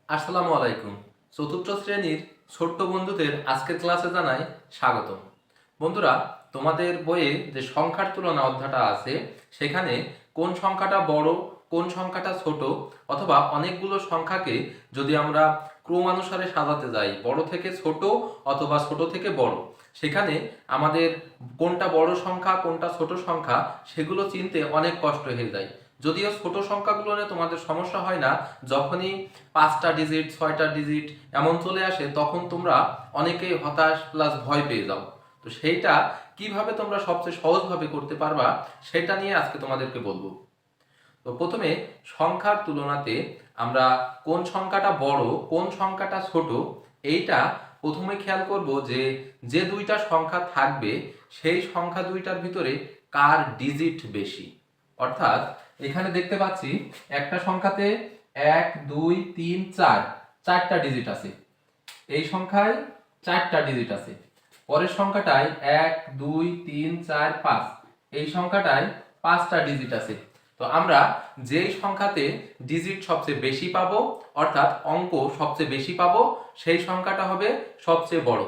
আসসালামু আলাইকুম। চতুর্থ শ্রেণীর ছোট্ট বন্ধুদের আজকের ক্লাসে জানাই স্বাগতম। বন্ধুরা, তোমাদের বইয়ে যে সংখ্যার তুলনা অধ্যায়টা আছে সেখানে কোন সংখ্যাটা বড়, কোন সংখ্যাটা ছোট, অথবা অনেকগুলো সংখ্যাকে যদি আমরা ক্রমানুসারে সাজাতে যাই, বড় থেকে ছোট অথবা ছোট থেকে বড়, সেখানে আমাদের কোনটা বড় সংখ্যা কোনটা ছোট সংখ্যা সেগুলো চিনতে অনেক কষ্ট হয়ে যায়। যদিও ছোট সংখ্যাগুলো নিয়ে তোমাদের সমস্যা হয় না, যখনই 5টা ডিজিট 6টা ডিজিট এমন চলে আসে তখন তোমরা অনেকেই হতাশ প্লাস ভয় পেয়ে যাও। তো সেইটা কিভাবে তোমরা সবচেয়ে সহজভাবে করতে পারবা সেটা নিয়ে আজকে তোমাদেরকে বলবো। তো প্রথমে সংখ্যার তুলনাতে আমরা কোন সংখ্যাটা বড় কোন সংখ্যাটা ছোট এইটা প্রথমে খেয়াল করব যে যে দুইটা সংখ্যা থাকবে সেই সংখ্যা দুইটার ভিতরে কার ডিজিট বেশি। অর্থাৎ এখানে দেখতে পাচ্ছি একটা সংখ্যাতে 1 2 3 4 চারটা ডিজিট আছে, এই সংখ্যায় চারটা ডিজিট আছে। পরের সংখ্যাটায় 1 2 3 4 5, এই সংখ্যাটায় পাঁচটা ডিজিট আছে। তো আমরা যেই সংখ্যাতে ডিজিট সবচেয়ে বেশি পাবো, অর্থাৎ অঙ্ক সবচেয়ে বেশি পাবো, সেই সংখ্যাটা হবে সবচেয়ে বড়।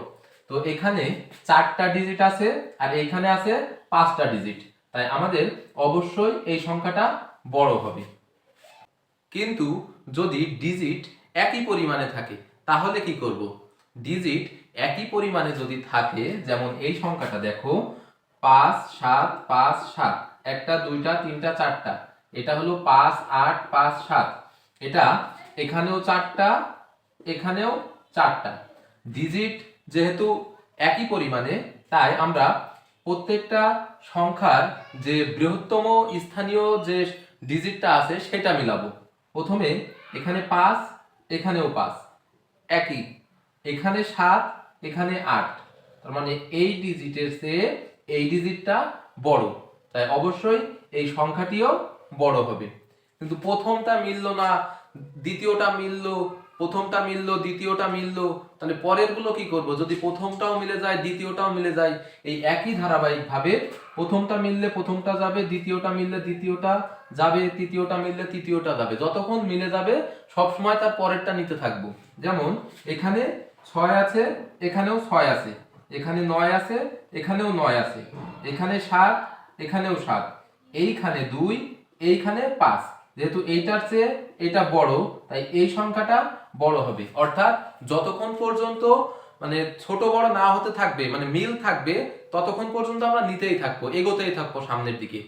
তো এখানে চারটা ডিজিট আছে আর এইখানে আছে পাঁচটা ডিজিট, তাই আমাদের অবশ্যই এই সংখ্যাটা বড় হবে। কিন্তু যদি ডিজিট একই পরিমাণে থাকে তাহলে কি করব? ডিজিট একই পরিমাণে যদি থাকে, যেমন এই সংখ্যাটা দেখো 5 7 5 7, একটা দুইটা তিনটা চারটা, এটা হলো 5 8 5 7, এটা এখানেও চারটা এখানেও চারটা। ডিজিট যেহেতু একই পরিমাণে, তাই আমরা প্রত্যেকটা সংখ্যার যে বৃহত্তম স্থানীয় যে ডিজিটটা আছে সেটা মিলাবো। প্রথমে এখানে 5 এখানেও 5 একই, এখানে 7 এখানে 8, তার মানে এই ডিজিটের চেয়ে এই ডিজিটটা বড়, তাই অবশ্যই এই সংখ্যাটিও বড় হবে। কিন্তু প্রথমটা মিললো না, দ্বিতীয়টা মিললো, প্রথমটা মিললো দ্বিতীয়টা মিললো, তাহলে পরেরগুলো কি করব? যদি প্রথমটাও মিলে যায় দ্বিতীয়টাও মিলে যায়, এই একই ধারাবাহিক ভাবে প্রথমটা মিললে প্রথমটা যাবে, দ্বিতীয়টা মিললে দ্বিতীয়টা যাবে, তৃতীয়টা মিললে তৃতীয়টা যাবে, যতক্ষণ মিলে যাবে সব সময় তার পরেরটা নিতে থাকবো। যেমন এখানে 6 আছে এখানেও 6 আছে, এখানে 9 আছে এখানেও 9 আছে, এখানে 7 এখানেও 7, এইখানে 2 এইখানে 5, যেহেতু এইটার চেয়ে এটা বড় তাই এই সংখ্যাটা বড় হবে। অর্থাৎ যতক্ষণ পর্যন্ত মানে ছোট বড় না হতে থাকবে, মানে মিল থাকবে, ততক্ষণ পর্যন্ত আমরা নিতেই থাকবো, এগোতেই থাকবো সামনের দিকে।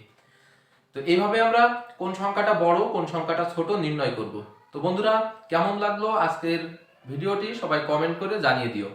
তো এইভাবে আমরা কোন সংখ্যাটা বড় কোন সংখ্যাটা ছোট নির্ণয় করব। তো বন্ধুরা, কেমন লাগলো আজকের ভিডিওটি সবাই কমেন্ট করে জানিয়ে দিও।